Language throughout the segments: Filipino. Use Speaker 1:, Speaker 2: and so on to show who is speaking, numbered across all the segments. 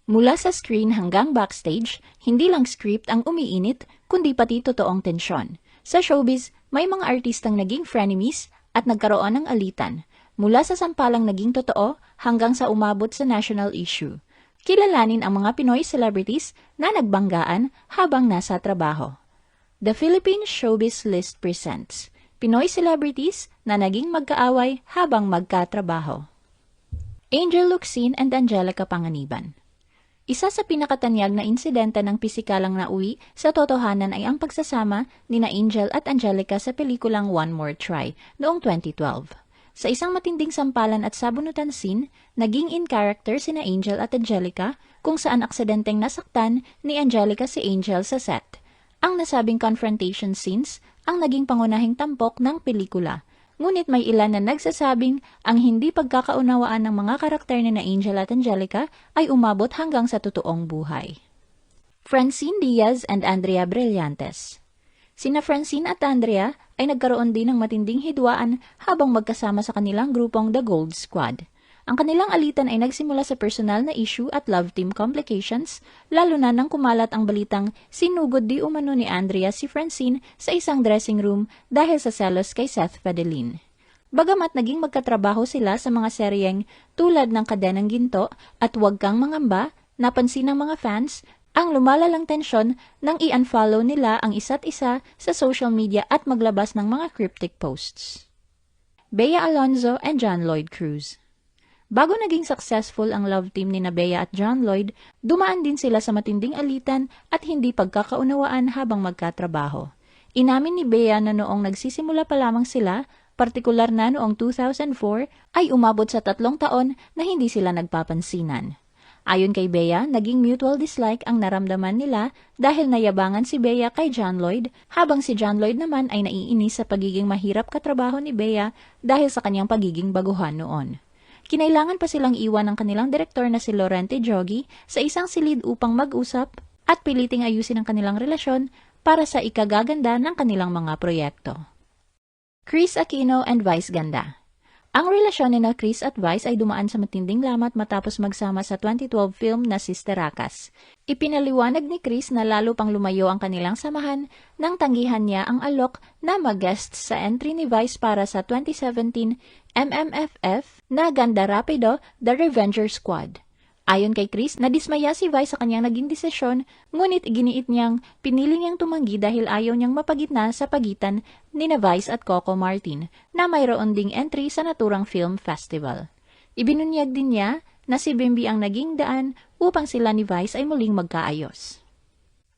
Speaker 1: Mula sa screen hanggang backstage, hindi lang script ang umiinit, kundi pati totoong tensyon. Sa showbiz, may mga artistang naging frenemies at nagkaroon ng alitan, mula sa sampalang naging totoo hanggang sa umabot sa national issue. Kilalanin ang mga Pinoy celebrities na nagbanggaan habang nasa trabaho. The Philippine Showbiz List presents Pinoy celebrities na naging magkaaway habang magkatrabaho. Angel Locsin and Angelica Panganiban. Isa sa pinakatanyag na insidente ng pisikalang nauwi sa totohanan ay ang pagsasama nina Angel at Angelica sa pelikulang One More Try noong 2012. Sa isang matinding sampalan at sabunutan scene, naging in character sina Angel at Angelica kung saan aksidenteng nasaktan ni Angelica si Angel sa set. Ang nasabing confrontation scenes ang naging pangunahing tampok ng pelikula. Ngunit may ilan na nagsasabing ang hindi pagkakaunawaan ng mga karakter ni na Angel at Angelica ay umabot hanggang sa totoong buhay. Francine Diaz and Andrea Brillantes. Sina Francine at Andrea ay nagkaroon din ng matinding hidwaan habang magkasama sa kanilang grupong The Gold Squad. Ang kanilang alitan ay nagsimula sa personal na issue at love team complications, lalo na nang kumalat ang balitang sinugod di umano ni Andrea si Francine sa isang dressing room dahil sa selos kay Seth Fadelin. Bagamat naging magkatrabaho sila sa mga seryeng tulad ng Kadenang Ginto at Huwag Kang Mangamba, napansin ng mga fans ang lumalalang tensyon nang i-unfollow nila ang isa't isa sa social media at maglabas ng mga cryptic posts. Bea Alonzo and John Lloyd Cruz. Bago naging successful ang love team ni Bea at John Lloyd, dumaan din sila sa matinding alitan at hindi pagkakaunawaan habang magkatrabaho. Inamin ni Bea na noong nagsisimula pa lamang sila, partikular na noong 2004, ay umabot sa 3 taon na hindi sila nagpapansinan. Ayon kay Bea, naging mutual dislike ang naramdaman nila dahil nayabangan si Bea kay John Lloyd, habang si John Lloyd naman ay naiinis sa pagiging mahirap katrabaho ni Bea dahil sa kanyang pagiging baguhan noon. Kinailangan pa silang iwan ng kanilang direktor na si Laurente Jogi sa isang silid upang mag-usap at piliting ayusin ang kanilang relasyon para sa ikagaganda ng kanilang mga proyekto. Chris Aquino and Vice Ganda. Ang relasyon ni Chris at Vice ay dumaan sa matinding lamat matapos magsama sa 2012 film na Sister Akas. Ipinaliwanag ni Chris na lalo pang lumayo ang kanilang samahan nang tanggihan niya ang alok na mag-guest sa entry ni Vice para sa 2017 MMFF na Ganda Rapido, The Revenger Squad. Ayon kay Chris, nadismaya si Vice sa kanyang naging desisyon, ngunit iginiit niyang pinili niyang tumanggi dahil ayaw niyang mapagitna sa pagitan ni Vice at Coco Martin na mayroon ding entry sa naturang film festival. Ibinunyag din niya na si Bimbi ang naging daan upang sila ni Vice ay muling magkaayos.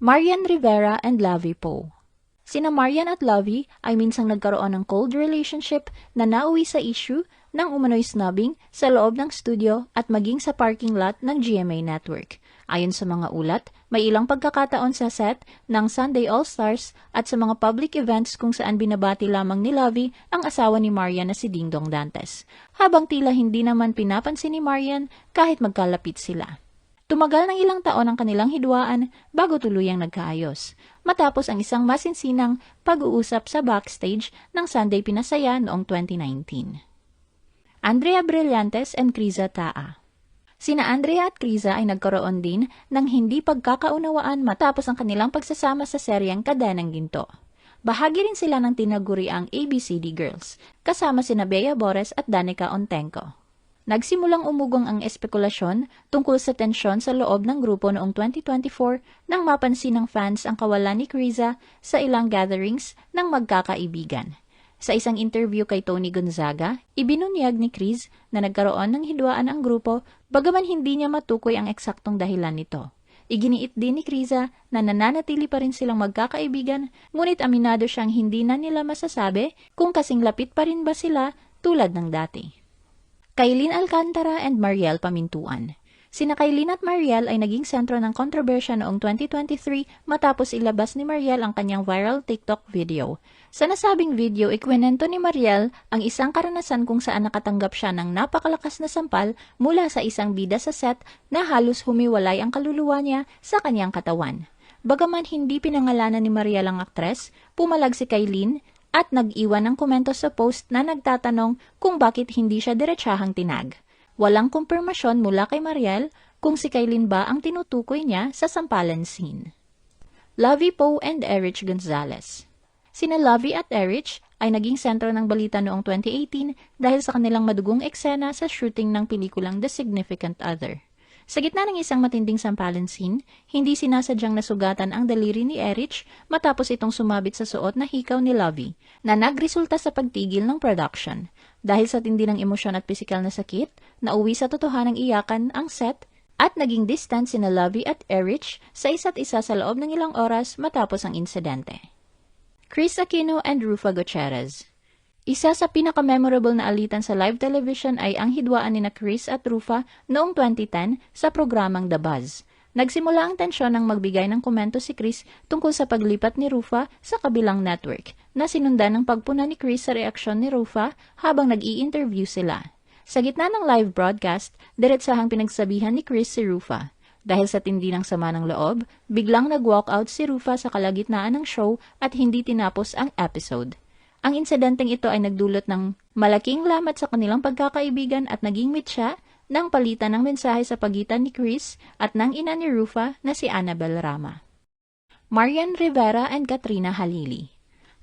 Speaker 1: Marian Rivera and Lovie Poe. Sina Marian at Lovie ay minsang nagkaroon ng cold relationship na nauwi sa issue ng umano'y snubbing sa loob ng studio at maging sa parking lot ng GMA Network. Ayon sa mga ulat, may ilang pagkakataon sa set ng Sunday All-Stars at sa mga public events kung saan binabati lamang ni Lovie ang asawa ni Marian na si Dingdong Dantes, habang tila hindi naman pinapansin ni Marian kahit magkalapit sila. Tumagal ng ilang taon ang kanilang hidwaan bago tuluyang nagkaayos, matapos ang isang masinsinang pag-uusap sa backstage ng Sunday Pinasaya noong 2019. Andrea Brillantes and Criza Taa. Sina Andrea at Criza ay nagkaroon din ng hindi pagkakaunawaan matapos ang kanilang pagsasama sa seryeng Kadenang Ginto. Bahagi rin sila ng tinaguriang ABCD Girls, kasama sina Bea Bores at Danica Ontenco. Nagsimulang umugong ang espekulasyon tungkol sa tensyon sa loob ng grupo noong 2024 nang mapansin ng fans ang kawalan ni Criza sa ilang gatherings ng magkakaibigan. Sa isang interview kay Tony Gonzaga, ibinunyag ni Criz na nagkaroon ng hidwaan ang grupo bagaman hindi niya matukoy ang eksaktong dahilan nito. Iginiit din ni Criza na nananatili pa rin silang magkakaibigan, ngunit aminado siyang hindi na nila masasabi kung kasing lapit pa rin ba sila tulad ng dati. Kailin Alcantara and Mariel Pamintuan. Sina Kailin at Mariel ay naging sentro ng kontrobersya noong 2023 matapos ilabas ni Mariel ang kanyang viral TikTok video. Sa nasabing video, ikwento ni Mariel ang isang karanasan kung saan nakatanggap siya ng napakalakas na sampal mula sa isang bida sa set na halos humiwalay ang kaluluwa niya sa kanyang katawan. Bagaman hindi pinangalanan ni Mariel ang aktres, pumalag si Kailin at nag-iwan ng komento sa post na nagtatanong kung bakit hindi siya diretsahang tinag. Walang kumpirmasyon mula kay Mariel kung si Kailin ba ang tinutukoy niya sa sampalan scene. Lovie Poe and Erich Gonzalez. Sina Lovie at Erich ay naging sentro ng balita noong 2018 dahil sa kanilang madugong eksena sa shooting ng pelikulang The Significant Other. Sa gitna ng isang matinding sampalan scene, hindi sinasadyang nasugatan ang daliri ni Erich matapos itong sumabit sa suot na hikaw ni Lovie na nagresulta sa pagtigil ng production. Dahil sa tindi ng emosyon at pisikal na sakit, nauwi sa totohanang iyakan ang set at naging distant sina Lovie at Erich sa isa't isa sa loob ng ilang oras matapos ang insidente. Chris Aquino and Rufa Gutierrez. Isa sa pinaka-memorable na alitan sa live television ay ang hidwaan ni Chris at Rufa noong 2010 sa programang The Buzz. Nagsimula ang tensyon nang magbigay ng komento si Chris tungkol sa paglipat ni Rufa sa kabilang network, na sinundan ng pagpuna ni Chris sa reaksyon ni Rufa habang nag-i-interview sila. Sa gitna ng live broadcast, diretsahang pinagsabihan ni Chris si Rufa. Dahil sa tindi ng sama ng loob, biglang nag-walkout si Rufa sa kalagitnaan ng show at hindi tinapos ang episode. Ang insidenteng ito ay nagdulot ng malaking lamat sa kanilang pagkakaibigan at naging mitya ng palitan ng mensahe sa pagitan ni Chris at ng ina ni Rufa na si Annabel Rama. Marian Rivera and Katrina Halili.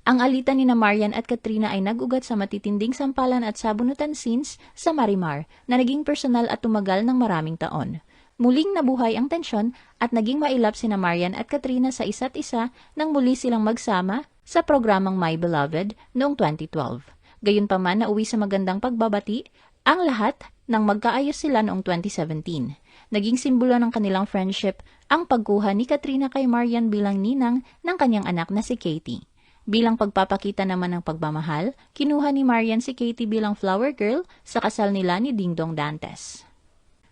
Speaker 1: Ang alitan ni Marian at Katrina ay nag-ugat sa matitinding sampalan at sabunutan scenes sa Marimar na naging personal at tumagal ng maraming taon. Muling nabuhay ang tensyon at naging mailap sina Marian at Katrina sa isa't isa nang muli silang magsama sa programang My Beloved noong 2012. Gayunpaman, nauwi sa magandang pagbabati ang lahat nang magkaayos sila noong 2017. Naging simbolo ng kanilang friendship ang pagkuha ni Katrina kay Marian bilang ninang ng kanyang anak na si Katie. Bilang pagpapakita naman ng pagmamahal, kinuha ni Marian si Katie bilang flower girl sa kasal nila ni Dingdong Dantes.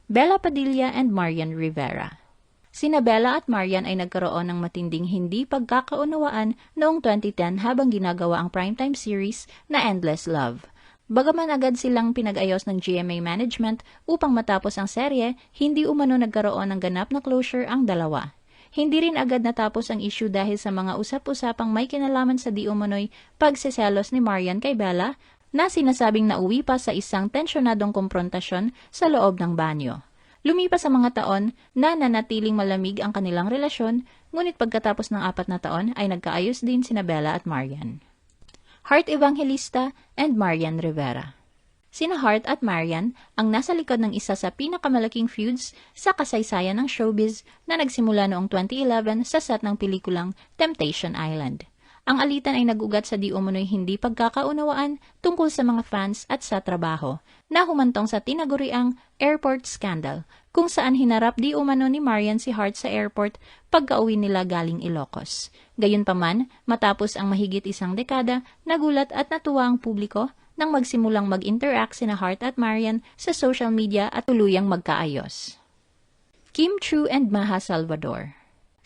Speaker 1: Bella Padilla and Marian Rivera. Sina Bella at Marian ay nagkaroon ng matinding hindi pagkakaunawaan noong 2010 habang ginagawa ang primetime series na Endless Love. Bagaman agad silang pinag-ayos ng GMA management upang matapos ang serye, hindi umano nagkaroon ng ganap na closure ang dalawa. Hindi rin agad natapos ang issue dahil sa mga usap-usapang may kinalaman sa di umano'y pagseselos ni Marian kay Bella na sinasabing nauwi pa sa isang tensyonadong komprontasyon sa loob ng banyo. Lumipas ang mga taon na nanatiling malamig ang kanilang relasyon, ngunit pagkatapos ng 4 na taon ay nagkaayos din sina Bella at Marian. Heart Evangelista and Marian Rivera. Sina Heart at Marian ang nasa likod ng isa sa pinakamalaking feuds sa kasaysayan ng showbiz na nagsimula noong 2011 sa set ng pelikulang Temptation Island. Ang alitan ay nag-ugat sa di umano'y hindi pagkakaunawaan tungkol sa mga fans at sa trabaho, na humantong sa tinaguriang airport scandal, kung saan hinarap di umano ni Marian si Heart sa airport pagka-uwi nila galing Ilocos. Gayunpaman, matapos ang mahigit 1 dekada, nagulat at natuwa ang publiko nang magsimulang mag-interact sina Heart at Marian sa social media at tuluyang magkaayos. Kim Chiu and Maha Salvador.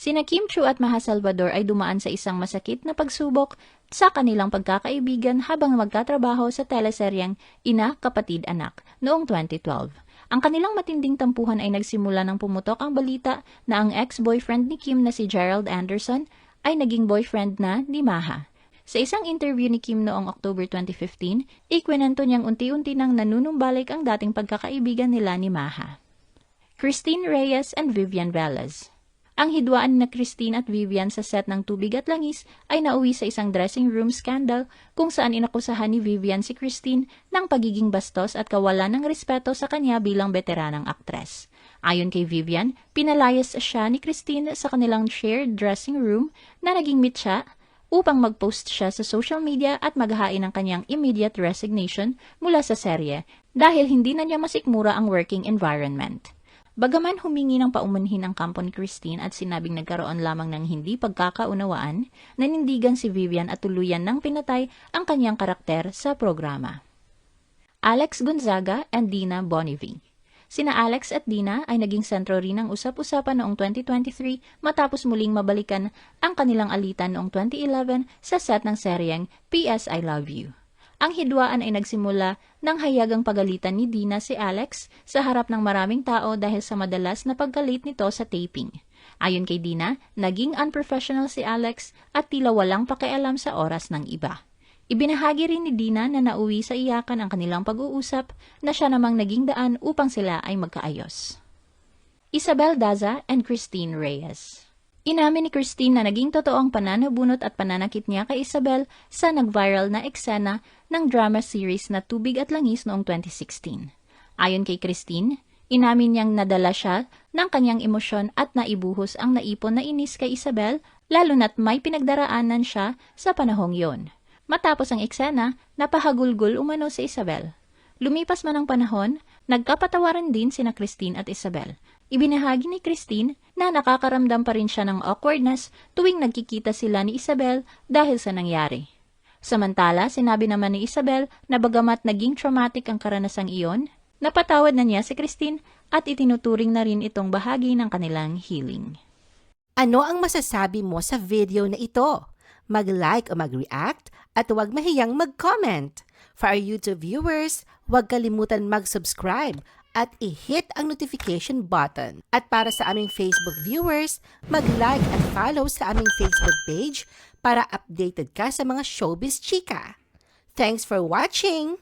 Speaker 1: Sina Kim Chiu at Maha Salvador ay dumaan sa isang masakit na pagsubok sa kanilang pagkakaibigan habang magtatrabaho sa teleseryeng Ina, Kapatid, Anak noong 2012. Ang kanilang matinding tampuhan ay nagsimula nang pumutok ang balita na ang ex-boyfriend ni Kim na si Gerald Anderson ay naging boyfriend na ni Maha. Sa isang interview ni Kim noong October 2015, ikwento niyang unti-unti nang nanunumbalik ang dating pagkakaibigan nila ni Maha. Christine Reyes and Vivian Velez. Ang hidwaan na Christine at Vivian sa set ng Tubig at Langis ay nauwi sa isang dressing room scandal kung saan inakusahan ni Vivian si Christine ng pagiging bastos at kawalan ng respeto sa kanya bilang veteranang aktres. Ayon kay Vivian, pinalayas siya ni Christine sa kanilang shared dressing room na naging mitya upang mag-post siya sa social media at maghain ng kanyang immediate resignation mula sa serye dahil hindi na niya masikmura ang working environment. Bagaman humingi ng paumanhin ang kampo ni Christine at sinabing nagkaroon lamang ng hindi pagkakaunawaan, nanindigan si Vivian at tuluyan ng pinatay ang kanyang karakter sa programa. Alex Gonzaga and Dina Bonnevie. Sina Alex at Dina ay naging sentro rin ng usap-usapan noong 2023 matapos muling mabalikan ang kanilang alitan noong 2011 sa set ng seryeng P.S. I Love You. Ang hidwaan ay nagsimula ng hayagang pagalitan ni Dina si Alex sa harap ng maraming tao dahil sa madalas na paggalit nito sa taping. Ayon kay Dina, naging unprofessional si Alex at tila walang pakialam sa oras ng iba. Ibinahagi rin ni Dina na nauwi sa iyakan ang kanilang pag-uusap na siya namang naging daan upang sila ay magkaayos. Isabel Daza and Christine Reyes. Inamin ni Christine na naging totoo ang pananabunot at pananakit niya kay Isabel sa nag-viral na eksena ng drama series na Tubig at Langis noong 2016. Ayon kay Christine, inamin niyang nadala siya ng kanyang emosyon at naibuhos ang naipon na inis kay Isabel, lalo na't may pinagdaraanan siya sa panahong yon. Matapos ang eksena, napahagulgol umano si Isabel. Lumipas man ang panahon, nagkapatawaran din sina Christine at Isabel. Ibinahagi ni Christine na nakakaramdam pa rin siya ng awkwardness tuwing nagkikita sila ni Isabel dahil sa nangyari. Samantala, sinabi naman ni Isabel na bagamat naging traumatic ang karanasang iyon, napatawad na niya si Christine at itinuturing na rin itong bahagi ng kanilang healing.
Speaker 2: Ano ang masasabi mo sa video na ito? Mag-like o mag-react at huwag mahiyang mag-comment. For our YouTube viewers, huwag kalimutan mag-subscribe at i-hit ang notification button. At para sa aming Facebook viewers, mag-like at follow sa aming Facebook page para updated ka sa mga showbiz chika. Thanks for watching!